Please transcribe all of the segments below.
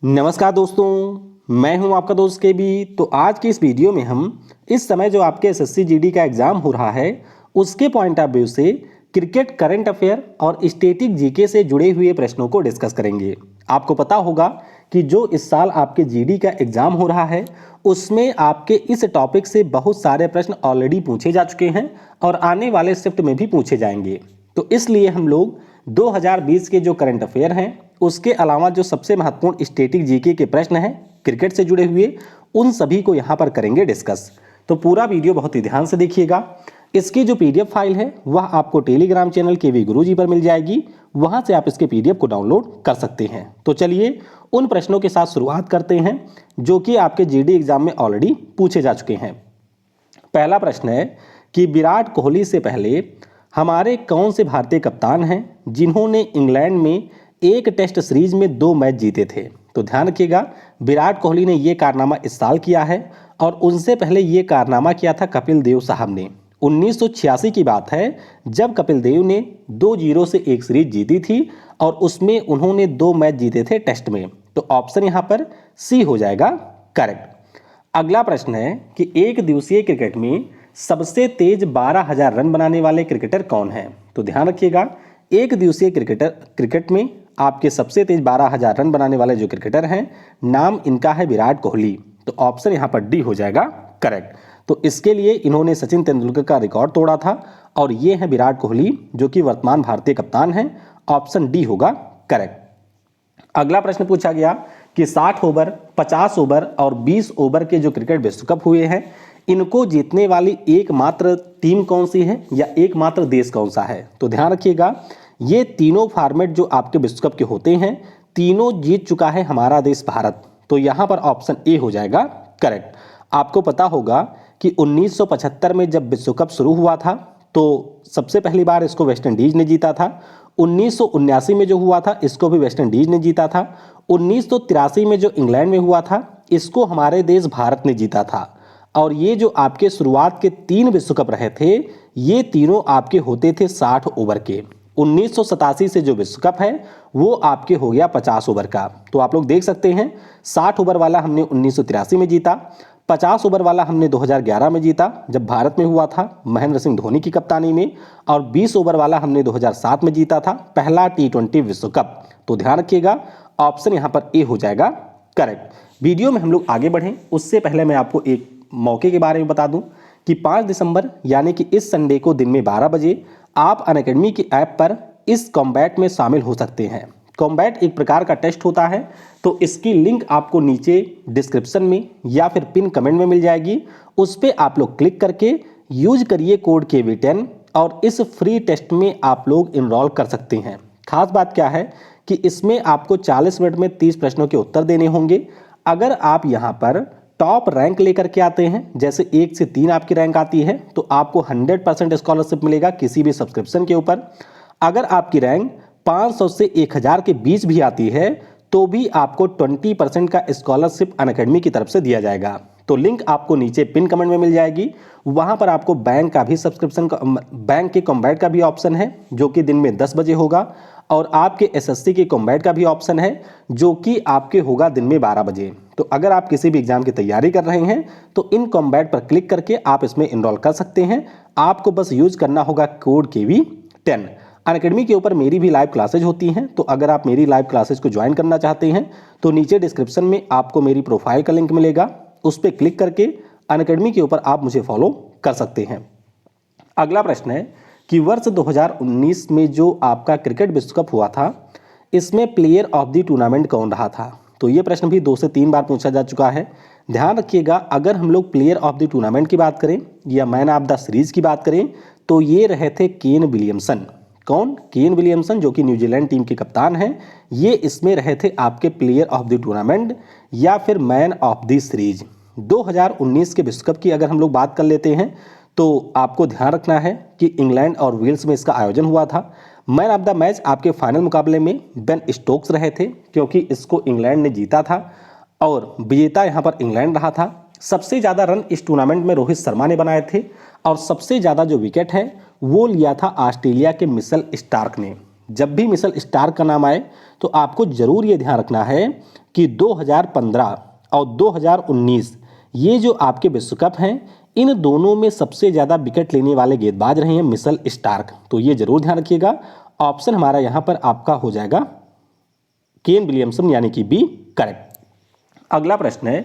नमस्कार दोस्तों, मैं हूं आपका दोस्त के बी। तो आज की इस वीडियो में हम इस समय जो आपके एसएससी जीडी का एग्जाम हो रहा है उसके पॉइंट ऑफ व्यू से क्रिकेट करंट अफेयर और स्टैटिक जीके से जुड़े हुए प्रश्नों को डिस्कस करेंगे। आपको पता होगा कि जो इस साल आपके जीडी का एग्जाम हो रहा है उसमें आपके इस टॉपिक से बहुत सारे प्रश्न ऑलरेडी पूछे जा चुके हैं और आने वाले शिफ्ट में भी पूछे जाएंगे। तो इसलिए हम लोग 2020 के जो करंट अफेयर हैं उसके अलावा जो सबसे महत्वपूर्ण स्टैटिक जीके के प्रश्न हैं क्रिकेट से जुड़े हुए उन सभी को यहाँ पर करेंगे डिस्कस। तो पूरा वीडियो बहुत ही ध्यान से देखिएगा। इसकी जो पीडीएफ फाइल है वह आपको टेलीग्राम चैनल केवी गुरुजी पर मिल जाएगी, वहां से आप इसके पीडीएफ को डाउनलोड कर सकते हैं। तो चलिए उन प्रश्नों के साथ शुरुआत करते हैं जो कि आपके जीडी एग्जाम में ऑलरेडी पूछे जा चुके हैं। पहला प्रश्न है कि विराट कोहली से पहले हमारे कौन से भारतीय कप्तान हैं जिन्होंने इंग्लैंड में एक टेस्ट सीरीज में 2 मैच जीते थे। तो ध्यान रखिएगा, विराट कोहली ने यह कारनामा इस साल किया है और उनसे पहले यह कारनामा किया था कपिल देव साहब ने। 1986 की बात है जब कपिल देव ने 2-0 से एक सीरीज जीती थी और उसमें उन्होंने 2 मैच जीते थे टेस्ट में। तो ऑप्शन यहां पर सी हो जाएगा करेक्ट। अगला प्रश्न है कि एक दिवसीय क्रिकेट में सबसे तेज 12,000 रन बनाने वाले क्रिकेटर कौन हैं। तो ध्यान रखिएगा, एक दिवसीय क्रिकेट में आपके सबसे तेज 12,000 रन बनाने वाले जो क्रिकेटर हैं नाम इनका है विराट कोहली। तो ऑप्शन यहां पर डी हो जाएगा करेक्ट। तो इसके लिए इन्होंने सचिन तेंदुलकर का रिकॉर्ड तोड़ा था और ये है विराट कोहली जो कि वर्तमान भारतीय कप्तान हैं। ऑप्शन डी होगा करेक्ट। अगला प्रश्न पूछा गया कि 60 ओवर, 50 ओवर और 20 ओवर के जो क्रिकेट विश्व कप हुए हैं इनको जीतने वाली एकमात्र टीम कौन सी है या एकमात्र देश कौन सा है। तो ध्यान रखिएगा, ये तीनों फॉर्मेट जो आपके विश्व कप के होते हैं तीनों जीत चुका है हमारा देश भारत। तो यहां पर ऑप्शन ए हो जाएगा करेक्ट। आपको पता होगा कि 1975 में जब विश्व कप शुरू हुआ था तो सबसे पहली बार इसको वेस्ट इंडीज ने जीता था। 1979 में जो हुआ था इसको भी वेस्ट इंडीज ने जीता था। 1983 में जो इंग्लैंड में हुआ था इसको हमारे देश भारत ने जीता था। और ये जो आपके शुरुआत के 3 विश्व कप रहे थे ये तीनों आपके होते थे 60 ओवर के। 1987 से जो विश्व कप है वो आपके हो गया 50 ओवर का। तो आप लोग देख सकते हैं 60 ओवर वाला हमने 1983 में जीता, 50 ओवर वाला हमने 2011 में जीता जब भारत में हुआ था महेंद्र सिंह धोनी की कप्तानी में, और 20 ओवर वाला हमने 2007 में जीता था पहला T20 विश्व कप। तो ध्यान रखिएगा ऑप्शन यहां पर ए हो जाएगा करेक्ट। वीडियो में हम लोग आगे बढ़ें उससे पहले मैं आपको एक मौके के बारे में बता दूं कि 5 दिसंबर यानी कि इस संडे को दिन में 12 बजे आप अनअकैडमी की ऐप पर इस कॉम्बैट में शामिल हो सकते हैं। कॉम्बैट एक प्रकार का टेस्ट होता है तो इसकी लिंक आपको नीचे डिस्क्रिप्शन में या फिर पिन कमेंट में मिल जाएगी। उस पर आप लोग क्लिक करके यूज करिए कोड KV10 और इस फ्री टेस्ट में आप लोग इनरोल कर सकते हैं। खास बात क्या है कि इसमें आपको 40 मिनट में 30 प्रश्नों के उत्तर देने होंगे। अगर आप यहाँ पर टॉप रैंक लेकर के आते हैं, जैसे 1 से 3 आपकी रैंक आती है तो आपको 100% स्कॉलरशिप मिलेगा किसी भी सब्सक्रिप्शन के ऊपर। अगर आपकी रैंक 500 से 1000 के बीच भी आती है तो भी आपको 20% का स्कॉलरशिप अनअकैडमी की तरफ से दिया जाएगा। तो लिंक आपको नीचे पिन कमेंट में मिल जाएगी। वहां पर आपको बैंक का भी सब्सक्रिप्शन का, बैंक के कॉम्बैट का भी ऑप्शन है जो कि दिन में 10 बजे होगा, और आपके एसएससी के कॉम्बैट का भी ऑप्शन है जो कि आपके होगा दिन में 12 बजे। तो अगर आप किसी भी एग्जाम की तैयारी कर रहे हैं तो इन कॉम्बैट पर क्लिक करके आप इसमें इनरोल कर सकते हैं। आपको बस यूज करना होगा कोड KV10। अनअकैडमी के ऊपर मेरी भी लाइव क्लासेज होती हैं, तो अगर आप मेरी लाइव क्लासेज को ज्वाइन करना चाहते हैं तो नीचे डिस्क्रिप्शन में आपको मेरी प्रोफाइल का लिंक मिलेगा, उस पर क्लिक करके अनअकैडमी के ऊपर आप मुझे फॉलो कर सकते हैं। अगला प्रश्न है कि वर्ष 2019 में जो आपका क्रिकेट विश्व कप हुआ था इसमें प्लेयर ऑफ द टूर्नामेंट कौन रहा था। तो ये प्रश्न भी 2 से 3 बार पूछा जा चुका है। ध्यान रखिएगा, अगर हम लोग प्लेयर ऑफ द टूर्नामेंट की बात करें या मैन ऑफ द सीरीज की बात करें तो ये रहे थे केन विलियमसन। कौन? केन विलियमसन जो कि न्यूजीलैंड टीम के कप्तान हैं। ये इसमें रहे थे आपके प्लेयर ऑफ द टूर्नामेंट या फिर मैन ऑफ द सीरीज। 2019 के विश्व कप की अगर हम लोग बात कर लेते हैं तो आपको ध्यान रखना है कि इंग्लैंड और वेल्स में इसका आयोजन हुआ था। मैन ऑफ द मैच आपके फाइनल मुकाबले में बेन स्टोक्स रहे थे क्योंकि इसको इंग्लैंड ने जीता था और विजेता यहां पर इंग्लैंड रहा था। सबसे ज़्यादा रन इस टूर्नामेंट में रोहित शर्मा ने बनाए थे और सबसे ज़्यादा जो विकेट है वो लिया था ऑस्ट्रेलिया के मिचेल स्टार्क ने। जब भी मिशेल स्टार्क का नाम आए तो आपको जरूर ये ध्यान रखना है कि 2015 और 2019 ये जो आपके विश्व कप हैं, इन दोनों में सबसे ज़्यादा विकेट लेने वाले गेंदबाज रहे हैं मिशेल स्टार्क। तो ये जरूर ध्यान रखिएगा। ऑप्शन हमारा यहाँ पर आपका हो जाएगा केन विलियमसन, यानी कि बी करेक्ट। अगला प्रश्न है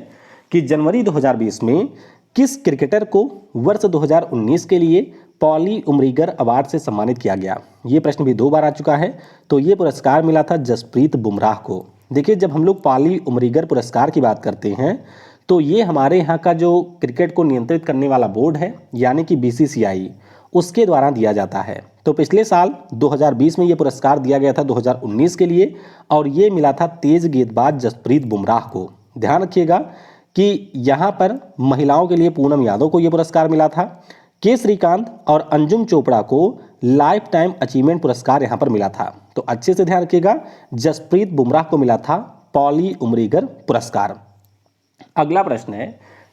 कि जनवरी 2020 में किस क्रिकेटर को वर्ष 2019 के लिए पॉली उमरीगर अवार्ड से सम्मानित किया गया? ये प्रश्न भी 2 बार आ चुका है। तो ये पुरस्कार मिला था जसप्रीत बुमराह को। देखिए, जब हम लोग पॉली उमरीगर पुरस्कार की बात करते हैं तो ये हमारे यहाँ का जो क्रिकेट को नियंत्रित करने वाला बोर्ड है, यानी कि BCCI, उसके द्वारा दिया जाता है। तो पिछले साल 2020 में ये पुरस्कार दिया गया था 2019 के लिए, और ये मिला था तेज गेंदबाज जसप्रीत बुमराह को। ध्यान रखिएगा कि यहाँ पर महिलाओं के लिए पूनम यादव को ये पुरस्कार मिला था, के श्रीकांत और अंजुम चोपड़ा को लाइफ टाइम अचीवमेंट पुरस्कार यहाँ पर मिला था। तो अच्छे से ध्यान रखिएगा, जसप्रीत बुमराह को मिला था पॉली उमरीगर पुरस्कार। अगला प्रश्न है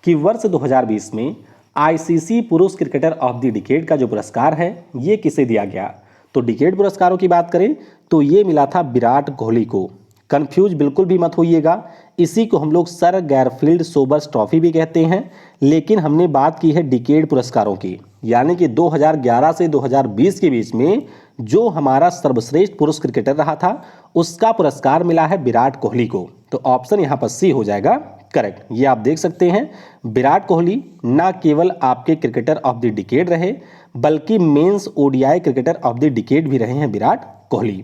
कि वर्ष 2020 में ICC पुरुष क्रिकेटर ऑफ द डिकेड का जो पुरस्कार है ये किसे दिया गया? तो डिकेड पुरस्कारों की बात करें तो ये मिला था विराट कोहली को। कंफ्यूज बिल्कुल भी मत होइएगा, इसी को हम लोग सर गैरफील्ड सोबर्स ट्रॉफी भी कहते हैं, लेकिन हमने बात की है डिकेड पुरस्कारों की, यानी कि 2011 से 2020 के बीच में जो हमारा सर्वश्रेष्ठ पुरुष क्रिकेटर रहा था उसका पुरस्कार मिला है विराट कोहली को। तो ऑप्शन यहाँ पर सी हो जाएगा करेक्ट। ये आप देख सकते हैं, विराट कोहली ना केवल आपके क्रिकेटर ऑफ द डिकेड रहे बल्कि men's ODI cricketer of the decade भी रहे हैं विराट कोहली।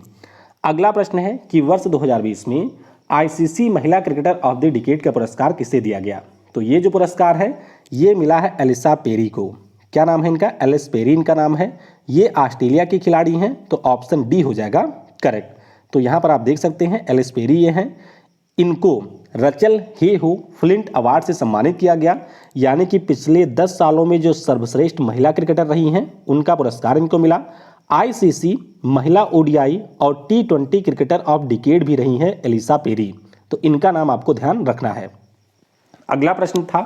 अगला प्रश्न है कि वर्ष 2020 में ICC महिला क्रिकेटर ऑफ द डिकेड का पुरस्कार किसे दिया गया? तो ये जो पुरस्कार है ये मिला है एलिसा पेरी को। क्या नाम है इनका? एलिस पेरी इनका नाम है। ये ऑस्ट्रेलिया की खिलाड़ी हैं, तो ऑप्शन डी हो जाएगा करेक्ट। तो यहाँ पर आप देख सकते हैं एलिस पेरी ये हैं, इनको रचल हे हो फ्लिंट अवार्ड से सम्मानित किया गया, यानी कि पिछले 10 सालों में जो सर्वश्रेष्ठ महिला क्रिकेटर रही हैं उनका पुरस्कार इनको मिला। ICC महिला ODI और T20 क्रिकेटर ऑफ डिकेड भी रही हैं एलिसा पेरी, तो इनका नाम आपको ध्यान रखना है। अगला प्रश्न था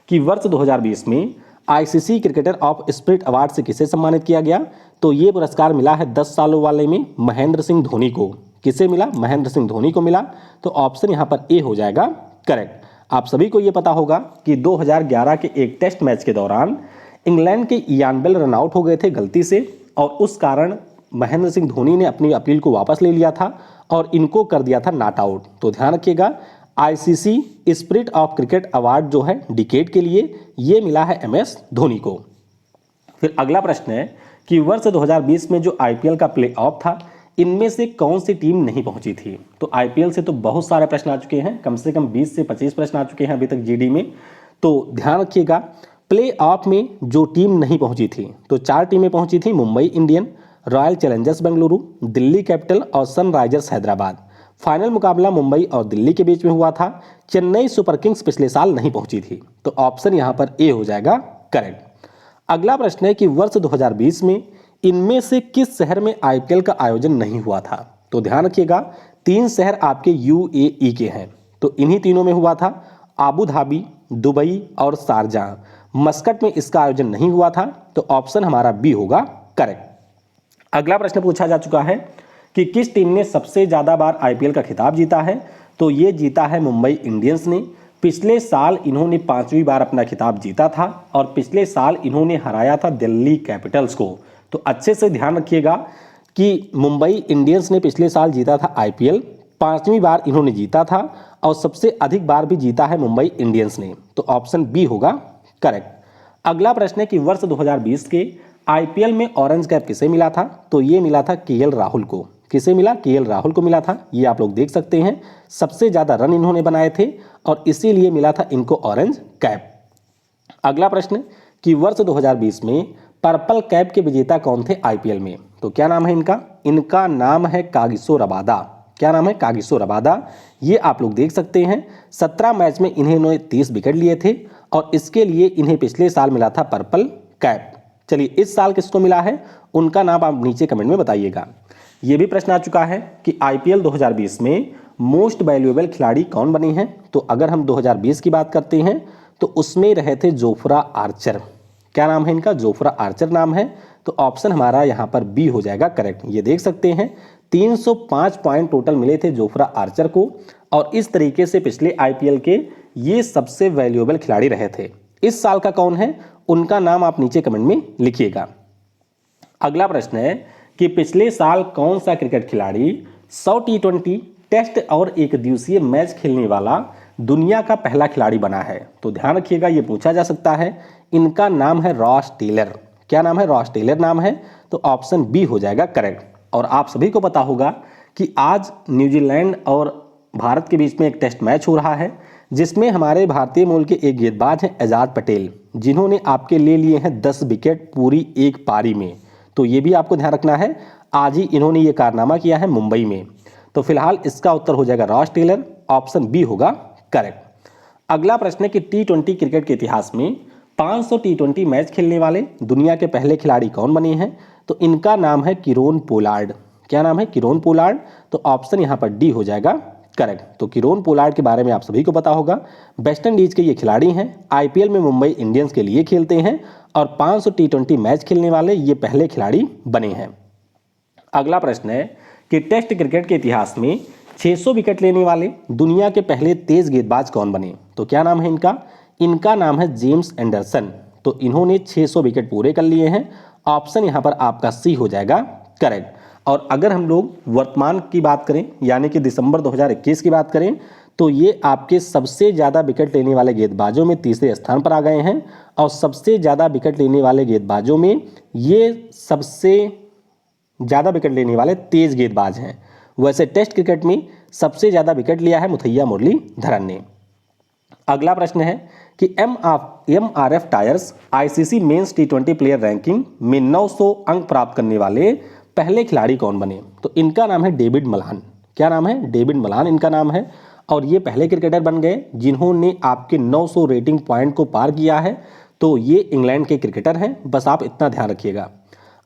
कि वर्ष 2020 में ICC cricketer of spirit award से किसे सम्मानित किया गया? तो ये पुरस्कार मिला है 10 सालों वाले में महेंद्र सिंह धोनी को। किसे मिला? महेंद्र सिंह धोनी को मिला। तो ऑप्शन यहाँ पर ए हो जाएगा करेक्ट। आप सभी को ये पता होगा कि 2011 के एक टेस्ट मैच के दौरान इंग्लैंड के इयान बेल रन आउट हो गए थे गलती से, और उस कारण महेंद्र सिंह धोनी ने अपनी अपील को वापस ले लिया था और इनको कर दिया था नॉट आउट। तो ध्यान रखिएगा, ICC spirit of cricket award जो है डिकेड के लिए ये मिला है MS धोनी को। फिर अगला प्रश्न है कि वर्ष 2020 में जो IPL का प्ले ऑफ था इनमें से कौन सी टीम नहीं पहुंची थी? तो IPL से तो बहुत सारे प्रश्न आ चुके हैं, कम से कम 20 से 25 प्रश्न आ चुके हैं अभी तक GD में। तो ध्यान रखिएगा, प्ले ऑफ में जो टीम नहीं पहुंची थी तो 4 टीमें पहुंची थी, Mumbai Indian, royal Challengers Bengaluru, Delhi capital और सनराइजर्स हैदराबाद। फाइनल मुकाबला मुंबई और दिल्ली के बीच में हुआ था। चेन्नई सुपर किंग्स पिछले साल नहीं पहुंची थी, तो ऑप्शन यहाँ पर ए हो जाएगा करेक्ट। अगला प्रश्न है कि वर्ष 2020 में इनमें से किस शहर में IPL का आयोजन नहीं हुआ था? तो ध्यान रखिएगा, 3 शहर आपके UAE के हैं, तो इन्हीं तीनों में हुआ था, आबू धाबी, दुबई और शारजाह। मस्कट में इसका आयोजन नहीं हुआ था, तो ऑप्शन हमारा बी होगा करेक्ट। अगला प्रश्न पूछा जा चुका है कि किस टीम ने सबसे ज्यादा बार IPL का खिताब जीता है? तो ये जीता है मुंबई इंडियंस ने। पिछले साल इन्होंने 5वीं बार अपना खिताब जीता था और पिछले साल इन्होंने हराया था दिल्ली कैपिटल्स को। तो अच्छे से ध्यान रखिएगा कि मुंबई इंडियंस ने पिछले साल जीता था IPL, 5वीं बार इन्होंने जीता था और सबसे अधिक बार भी जीता है मुंबई इंडियंस ने, तो ऑप्शन बी होगा करेक्ट। अगला प्रश्न है कि वर्ष 2020 के IPL में ऑरेंज कैप किसे मिला था? तो ये मिला था KL राहुल को। किसे मिला? KL राहुल को मिला था। ये आप लोग देख सकते हैं, सबसे ज्यादा रन इन्होंने बनाए थे और इसीलिए मिला था इनको ऑरेंज कैप। अगला प्रश्न कि वर्ष 2020 में पर्पल कैप के विजेता कौन थे IPL में? तो क्या नाम है इनका? इनका नाम है कागिसो रबादा। क्या नाम है? Kagiso Rabada. ये आप लोग देख सकते हैं, 17 मैच में इन्होंने 30 विकेट लिए थे और इसके लिए इन्हें पिछले साल मिला था पर्पल कैप। चलिए, इस साल किसको मिला है उनका नाम आप नीचे कमेंट में बताइएगा। ये भी प्रश्न आ चुका है कि IPL 2020 में मोस्ट वैल्यूएबल खिलाड़ी कौन बने हैं? तो अगर हम 2020 की बात करते हैं तो उसमें रहे थे जोफ्रा आर्चर। क्या नाम है इनका? जोफ्रा आर्चर नाम है। तो ऑप्शन हमारा यहाँ पर बी हो जाएगा करेक्ट। ये देख सकते हैं 305 पॉइंट टोटल मिले थे जोफ्रा आर्चर को, और इस तरीके से पिछले आईपीएल के ये सबसे वैल्यूएबल खिलाड़ी रहे थे। इस साल का कौन है, उनका नाम आप नीचे कमेंट में लिखिएगा। अगला प्रश्न है कि पिछले साल कौन सा क्रिकेट खिलाड़ी 100 टी20 टेस्ट और एक दिवसीय मैच खेलने वाला दुनिया का पहला खिलाड़ी बना है। तो ध्यान रखिएगा, ये पूछा जा सकता है। इनका नाम है रॉस टेलर। क्या नाम है, रॉस टेलर नाम है। तो ऑप्शन बी हो जाएगा करेक्ट। और आप सभी को पता होगा कि आज न्यूजीलैंड और भारत के बीच में एक टेस्ट मैच हो रहा है, जिसमें हमारे भारतीय मूल के एक गेंदबाज हैं एजाज पटेल, जिन्होंने आपके ले लिए हैं 10 विकेट पूरी एक पारी में। तो ये भी आपको ध्यान रखना है, आज ही इन्होंने ये कारनामा किया है मुंबई में। तो फिलहाल इसका उत्तर हो जाएगा रॉस टेलर, ऑप्शन बी होगा करेक्ट। अगला प्रश्न है कि टी20 क्रिकेट के इतिहास में 500 टी20 मैच खेलने वाले दुनिया के पहले खिलाड़ी कौन बने हैं। तो इनका नाम है किरोन पोलार्ड। क्या नाम है, किरोन पोलार्ड। तो ऑप्शन यहाँ पर डी हो जाएगा करेक्ट। तो किरोन पोलार्ड के बारे में आप सभी को पता होगा, वेस्ट इंडीज के ये खिलाड़ी हैं, आईपीएल में मुंबई इंडियंस के लिए खेलते हैं और 500 टी20 मैच खेलने वाले ये पहले खिलाड़ी बने हैं। अगला प्रश्न है कि टेस्ट क्रिकेट के इतिहास में 600 विकेट लेने वाले दुनिया के पहले तेज गेंदबाज कौन बने। तो क्या नाम है इनका, इनका नाम है जेम्स एंडरसन। तो इन्होंने 600 विकेट पूरे कर लिए हैं। ऑप्शन यहाँ पर आपका सी हो जाएगा करेक्ट। और अगर हम लोग वर्तमान की बात करें, यानी कि दिसंबर 2021 की बात करें, तो ये आपके सबसे ज़्यादा विकेट लेने वाले गेंदबाजों में तीसरे स्थान पर आ गए हैं। और सबसे ज़्यादा विकेट लेने वाले गेंदबाजों में ये सबसे ज़्यादा विकेट लेने वाले तेज गेंदबाज हैं। वैसे टेस्ट क्रिकेट में सबसे ज़्यादा विकेट लिया है मुथैया मुरलीधरन ने। अगला प्रश्न है कि एमआरएफ टायर्स आईसीसी मेंस टी20 प्लेयर रैंकिंग में 900 अंक प्राप्त करने वाले पहले खिलाड़ी कौन बने। तो इनका नाम है डेविड मलान। क्या नाम है, डेविड मलान इनका नाम है। और ये पहले क्रिकेटर बन गए जिन्होंने आपके 900 रेटिंग पॉइंट को पार किया है। तो ये इंग्लैंड के क्रिकेटर हैं, बस आप इतना ध्यान रखिएगा।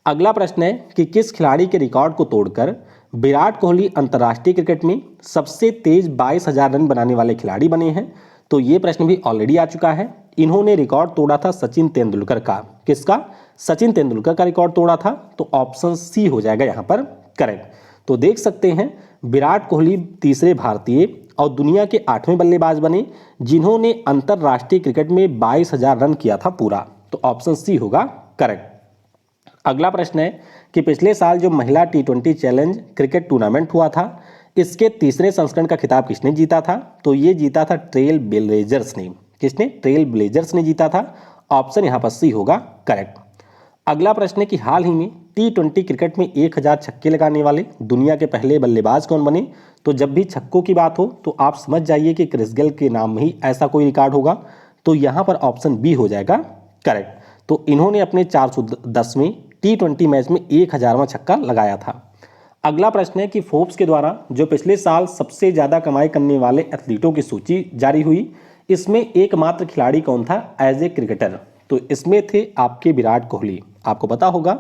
अगला प्रश्न है कि किस खिलाड़ी के रिकॉर्ड को तोड़कर विराट कोहली अंतर्राष्ट्रीय क्रिकेट में सबसे तेज 22,000 रन बनाने वाले खिलाड़ी बने हैं। तो ये प्रश्न भी ऑलरेडी आ चुका है। इन्होंने रिकॉर्ड तोड़ा था सचिन तेंदुलकर का। किसका, सचिन तेंदुलकर का रिकॉर्ड तोड़ा था। तो ऑप्शन सी हो जाएगा यहाँ पर करेक्ट। तो देख सकते हैं विराट कोहली तीसरे भारतीय और दुनिया के 8वें बल्लेबाज बने जिन्होंने अंतर्राष्ट्रीय क्रिकेट में 22,000 रन किया था पूरा। तो ऑप्शन सी होगा करेक्ट। अगला प्रश्न है कि पिछले साल जो महिला टी20 चैलेंज क्रिकेट टूर्नामेंट हुआ था, इसके तीसरे संस्करण का खिताब किसने जीता था। तो ये जीता था ट्रेल ब्लेजर्स ने। किसने, ट्रेल ब्लेजर्स ने जीता था। ऑप्शन यहाँ पर सी होगा करेक्ट। अगला प्रश्न है कि हाल ही में टी20 क्रिकेट में 1000 छक्के लगाने वाले दुनिया के पहले बल्लेबाज कौन बने। तो जब भी छक्कों की बात हो तो आप समझ जाइए कि क्रिस गेल के नाम में ही ऐसा कोई रिकॉर्ड होगा। तो यहाँ पर ऑप्शन बी हो जाएगा करेक्ट। तो इन्होंने अपने 410वें टी20 मैच में 1000वां छक्का लगाया था। अगला प्रश्न है कि फोर्ब्स के द्वारा जो पिछले साल सबसे ज़्यादा कमाई करने वाले एथलीटों की सूची जारी हुई, इसमें एकमात्र खिलाड़ी कौन था एज ए क्रिकेटर। तो इसमें थे आपके विराट कोहली। आपको पता होगा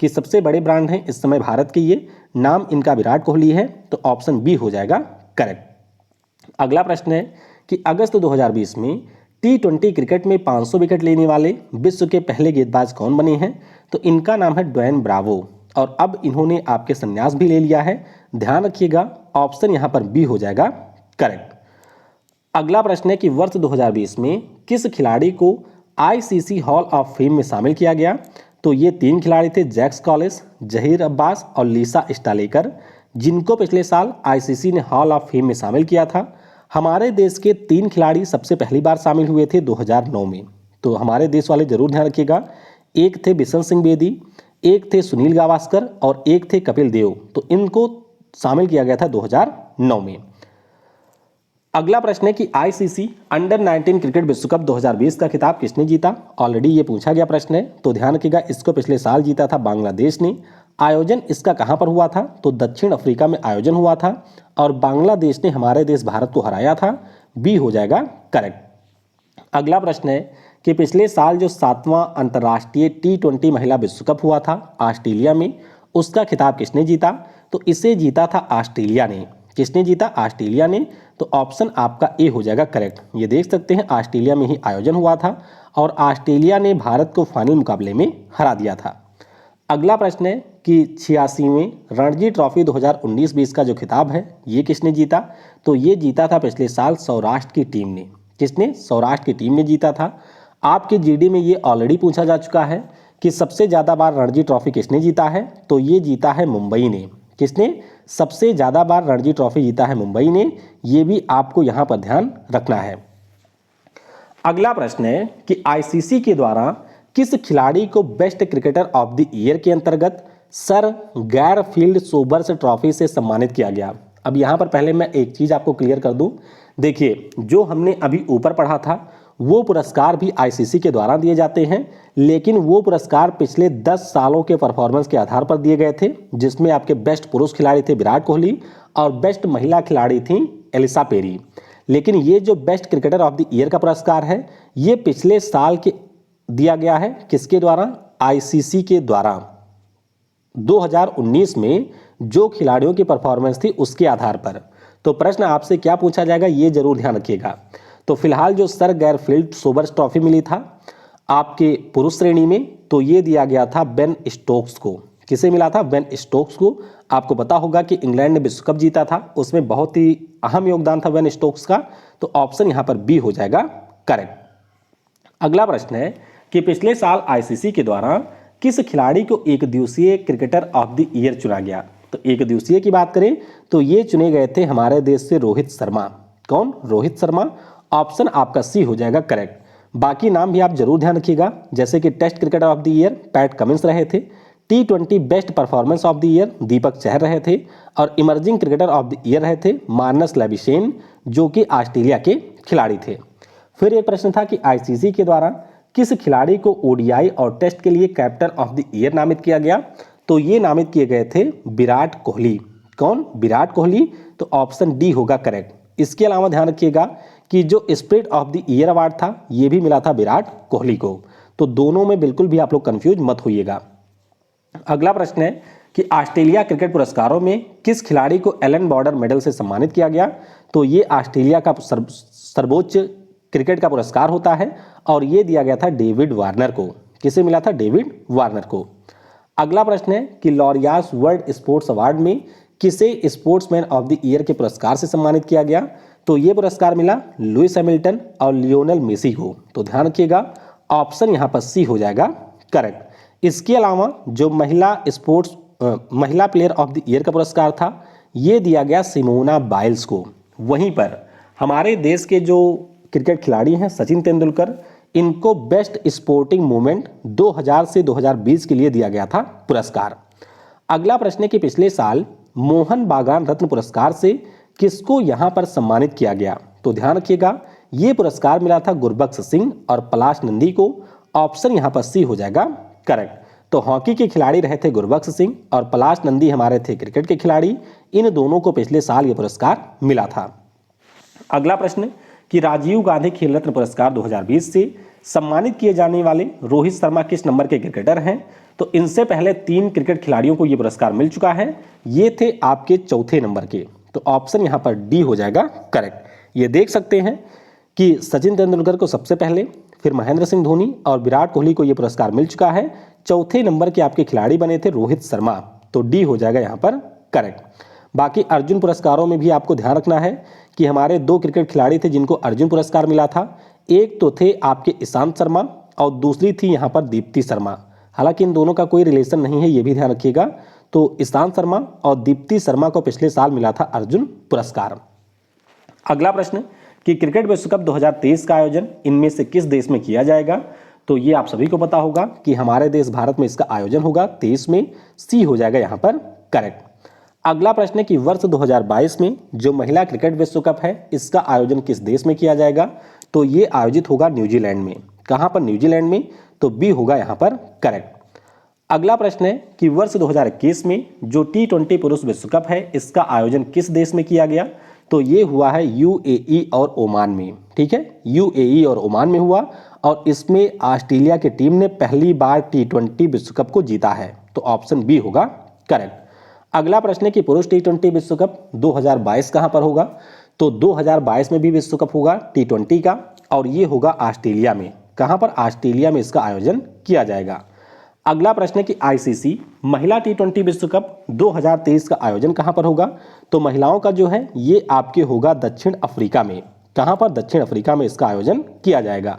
कि सबसे बड़े ब्रांड हैं इस समय भारत के, ये नाम इनका विराट कोहली है। तो ऑप्शन बी हो जाएगा करेक्ट। अगला प्रश्न है कि अगस्त 2020 में टी20 क्रिकेट में 500 विकेट लेने वाले विश्व के पहले गेंदबाज कौन बने हैं। तो इनका नाम है ड्वेन ब्रावो। और अब इन्होंने आपके संन्यास भी ले लिया है, ध्यान रखिएगा। ऑप्शन यहाँ पर बी हो जाएगा करेक्ट। अगला प्रश्न है कि वर्ष 2020 में किस खिलाड़ी को आईसीसी हॉल ऑफ फेम में शामिल किया गया। तो ये 3 खिलाड़ी थे, जैक्स कॉलिस, जहीर अब्बास और लिसा स्टालेकर, जिनको पिछले साल आईसीसी ने हॉल ऑफ फेम में शामिल किया था। हमारे देश के 3 खिलाड़ी सबसे पहली बार शामिल हुए थे 2009 में। तो हमारे देश वाले जरूर ध्यान रखिएगा, एक थे बिशन सिंह बेदी, एक थे सुनील गावस्कर और एक थे कपिल देव। तो इनको शामिल किया गया था 2009 में। अगला प्रश्न है कि आईसीसी अंडर 19 क्रिकेट विश्व कप 2020 का खिताब किसने जीता। ऑलरेडी ये पूछा गया प्रश्न है, तो ध्यान रखिएगा, इसको पिछले साल जीता था बांग्लादेश ने। आयोजन इसका कहां पर हुआ था। तो दक्षिण अफ्रीका में आयोजन हुआ था और बांग्लादेश ने हमारे देश भारत को हराया था। बी हो जाएगा करेक्ट। अगला प्रश्न है कि पिछले साल जो 7वां अंतर्राष्ट्रीय टी20 महिला विश्व कप हुआ था ऑस्ट्रेलिया में, उसका खिताब किसने जीता। तो इसे जीता था ऑस्ट्रेलिया ने। किसने जीता, ऑस्ट्रेलिया ने। तो ऑप्शन आपका ए हो जाएगा करेक्ट। ये देख सकते हैं ऑस्ट्रेलिया में ही आयोजन हुआ था और ऑस्ट्रेलिया ने भारत को फाइनल मुकाबले में हरा दिया था। अगला प्रश्न है कि 86वें रणजी ट्रॉफी 2019-20 का जो खिताब है ये किसने जीता? तो ये जीता था पिछले साल सौराष्ट्र की टीम ने। किसने? सौराष्ट्र की टीम ने जीता था। आपके जीडी में ये ऑलरेडी पूछा जा चुका है कि सबसे ज़्यादा बार रणजी ट्रॉफी किसने जीता है? तो ये जीता है मुंबई ने। किसने? सबसे ज़्यादा बार रणजी ट्रॉफी जीता है मुंबई ने। ये भी आपको यहाँ पर ध्यान रखना है। अगला प्रश्न है कि आईसीसी के द्वारा किस खिलाड़ी को best cricketer of the year के अंतर्गत सर गैरफील्ड सोबर्स ट्रॉफी से सम्मानित किया गया? अब यहाँ पर पहले मैं एक चीज़ आपको क्लियर कर दूं। देखिए, जो हमने अभी ऊपर पढ़ा था वो पुरस्कार भी आईसीसी के द्वारा दिए जाते हैं, लेकिन वो पुरस्कार पिछले 10 सालों के परफॉर्मेंस के आधार पर दिए गए थे, जिसमें आपके बेस्ट पुरुष खिलाड़ी थे विराट कोहली और बेस्ट महिला खिलाड़ी थी एलिसा पेरी। लेकिन ये जो best cricketer of the year का पुरस्कार है ये पिछले साल के दिया गया है। किसके द्वारा? आईसीसी के द्वारा। 2019 में जो खिलाड़ियों की परफॉर्मेंस थी उसके आधार पर। तो प्रश्न आपसे क्या पूछा जाएगा ये जरूर ध्यान रखिएगा। तो फिलहाल जो सर गैरफील्ड सोबर्स ट्रॉफी मिली था आपके पुरुष श्रेणी में, तो ये दिया गया था बेन स्टोक्स को। किसे मिला था? बेन स्टोक्स को। आपको पता होगा कि इंग्लैंड ने विश्व कप जीता था, उसमें बहुत ही अहम योगदान था बेन स्टोक्स का। तो ऑप्शन यहाँ पर बी हो जाएगा करेक्ट। अगला प्रश्न है कि पिछले साल आईसीसी के द्वारा किस खिलाड़ी को एक दिवसीय क्रिकेटर ऑफ द ईयर चुना गया? तो एक दिवसीय की बात करें तो ये चुने गए थे हमारे देश से रोहित शर्मा। कौन? रोहित शर्मा। ऑप्शन आपका सी हो जाएगा करेक्ट। बाकी नाम भी आप जरूर ध्यान रखिएगा, जैसे कि test cricketer of the year Pat Cummins रहे थे, T20 best performance of the year Deepak Chahar रहे थे, और emerging cricketer of the year रहे थे मार्नस लेविशेन, जो कि ऑस्ट्रेलिया के खिलाड़ी थे। फिर एक प्रश्न था कि आईसीसी के द्वारा किस खिलाड़ी को ओडीआई और टेस्ट के लिए कैप्टन ऑफ द ईयर नामित किया गया? तो ये नामित किए गए थे विराट कोहली। कौन? विराट कोहली। तो ऑप्शन डी होगा करेक्ट। इसके अलावा ध्यान रखिएगा कि जो spirit of the year award था ये भी मिला था विराट कोहली को। तो दोनों में बिल्कुल भी आप लोग कंफ्यूज मत होइएगा। अगला प्रश्न है कि ऑस्ट्रेलिया क्रिकेट पुरस्कारों में किस खिलाड़ी को एलन बॉर्डर मेडल से सम्मानित किया गया? तो ये ऑस्ट्रेलिया का सर्वोच्च क्रिकेट का पुरस्कार होता है और ये दिया गया था डेविड वार्नर को। किसे मिला था? डेविड वार्नर को। अगला प्रश्न है कि लॉरियास वर्ल्ड स्पोर्ट्स अवार्ड में किसे स्पोर्ट्समैन ऑफ द ईयर के पुरस्कार से सम्मानित किया गया? तो ये पुरस्कार मिला लुइस हैमिल्टन और लियोनेल मेसी को। तो ध्यान रखिएगा ऑप्शन यहाँ पर सी हो जाएगा करेक्ट। इसके अलावा जो महिला प्लेयर ऑफ द ईयर का पुरस्कार था ये दिया गया सिमोना बाइल्स को। वहीं पर हमारे देश के जो क्रिकेट खिलाड़ी हैं सचिन तेंदुलकर, इनको बेस्ट स्पोर्टिंग मूवमेंट 2000 से 2020 के लिए दिया गया था पुरस्कार। अगला प्रश्न है कि पिछले साल मोहन बागान रत्न पुरस्कार से किसको यहां पर सम्मानित किया गया? तो ध्यान रखिएगा ये पुरस्कार मिला था गुरबख्श सिंह और पलाश नंदी को। ऑप्शन यहां पर सी हो जाएगा करेक्ट। तो हॉकी के खिलाड़ी रहे थे गुरबख्श सिंह और पलाश नंदी हमारे थे क्रिकेट के खिलाड़ी। इन दोनों को पिछले साल ये पुरस्कार मिला था। अगला प्रश्न कि राजीव गांधी खेल रत्न पुरस्कार 2020 से सम्मानित किए जाने वाले रोहित शर्मा किस नंबर के क्रिकेटर हैं? तो इनसे पहले 3 क्रिकेट खिलाड़ियों को यह पुरस्कार मिल चुका है, ये थे आपके चौथे नंबर के। तो ऑप्शन यहां पर डी हो जाएगा करेक्ट। ये देख सकते हैं कि सचिन तेंदुलकर को सबसे पहले, फिर महेंद्र सिंह धोनी और विराट कोहली को यह पुरस्कार मिल चुका है। चौथे नंबर के आपके खिलाड़ी बने थे रोहित शर्मा। तो डी हो जाएगा यहां पर करेक्ट। बाकी अर्जुन पुरस्कारों में भी आपको ध्यान रखना है कि हमारे 2 क्रिकेट खिलाड़ी थे जिनको अर्जुन पुरस्कार मिला था। एक तो थे आपके ईशांत शर्मा और दूसरी थी यहाँ पर दीप्ति शर्मा। हालांकि इन दोनों का कोई रिलेशन नहीं है, ये भी ध्यान रखिएगा। तो ईशांत शर्मा और दीप्ति शर्मा को पिछले साल मिला था अर्जुन पुरस्कार। अगला प्रश्न कि क्रिकेट विश्व कप 2023 का आयोजन इनमें से किस देश में किया जाएगा? तो ये आप सभी को पता होगा कि हमारे देश भारत में इसका आयोजन होगा 23 में। सी हो जाएगा यहाँ पर करेक्ट। अगला प्रश्न है कि वर्ष 2022 में जो महिला क्रिकेट विश्व कप है इसका आयोजन किस देश में किया जाएगा? तो ये आयोजित होगा न्यूजीलैंड में। कहां पर? न्यूजीलैंड में। तो बी होगा यहां पर करेक्ट। अगला प्रश्न है कि वर्ष 2021 में जो T20 पुरुष विश्व कप है इसका आयोजन किस देश में किया गया? तो ये हुआ है यूएई और ओमान में। ठीक है, यूएई और ओमान में हुआ और इसमें ऑस्ट्रेलिया की टीम ने पहली बार T20 विश्व कप को जीता है। तो ऑप्शन बी होगा करेक्ट। अगला प्रश्न है कि पुरुष T20 विश्व कप 2022 कहां पर होगा? तो 2022 में भी विश्व कप होगा T20 का और ये होगा ऑस्ट्रेलिया में। कहां पर? ऑस्ट्रेलिया में इसका आयोजन किया जाएगा। अगला प्रश्न है कि आईसीसी महिला टी20 विश्व कप 2023 का आयोजन कहां पर होगा? तो महिलाओं का जो है ये आपके होगा दक्षिण अफ्रीका में। कहां पर? दक्षिण अफ्रीका में इसका आयोजन किया जाएगा।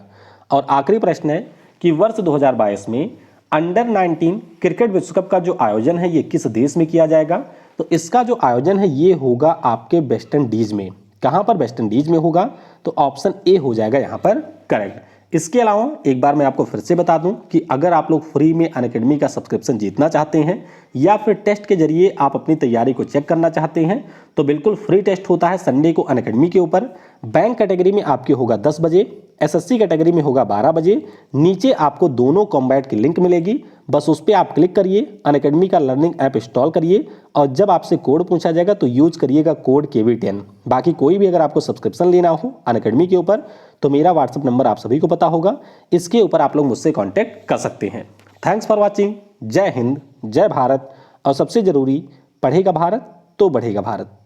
और आखिरी प्रश्न है कि वर्ष 2022 में अंडर 19 क्रिकेट विश्व कप का जो आयोजन है ये किस देश में किया जाएगा? तो इसका जो आयोजन है ये होगा आपके वेस्ट इंडीज में। कहां पर? वेस्ट इंडीज में होगा। तो ऑप्शन ए हो जाएगा यहां पर करेक्ट। इसके अलावा एक बार मैं आपको फिर से बता दूं कि अगर आप लोग फ्री में अनअकैडमी का सब्सक्रिप्शन जीतना चाहते हैं या फिर टेस्ट के जरिए आप अपनी तैयारी को चेक करना चाहते हैं तो बिल्कुल फ्री टेस्ट होता है संडे को अनअकैडमी के ऊपर। बैंक कैटेगरी में आपके होगा 10 बजे, एसएससी कैटेगरी में होगा 12 बजे। नीचे आपको दोनों कॉम्बैट की लिंक मिलेगी, बस उस पर आप क्लिक करिए, अनअकैडमी का लर्निंग ऐप इंस्टॉल करिए और जब आपसे कोड पूछा जाएगा तो यूज करिएगा कोड KV10। बाकी कोई भी अगर आपको सब्सक्रिप्शन लेना हो अनअकैडमी के ऊपर तो मेरा व्हाट्सएप नंबर आप सभी को पता होगा, इसके ऊपर आप लोग मुझसे कॉन्टैक्ट कर सकते हैं। Thanks for watching. जय हिंद, जय भारत और सबसे जरूरी, पढ़ेगा भारत तो बढ़ेगा भारत।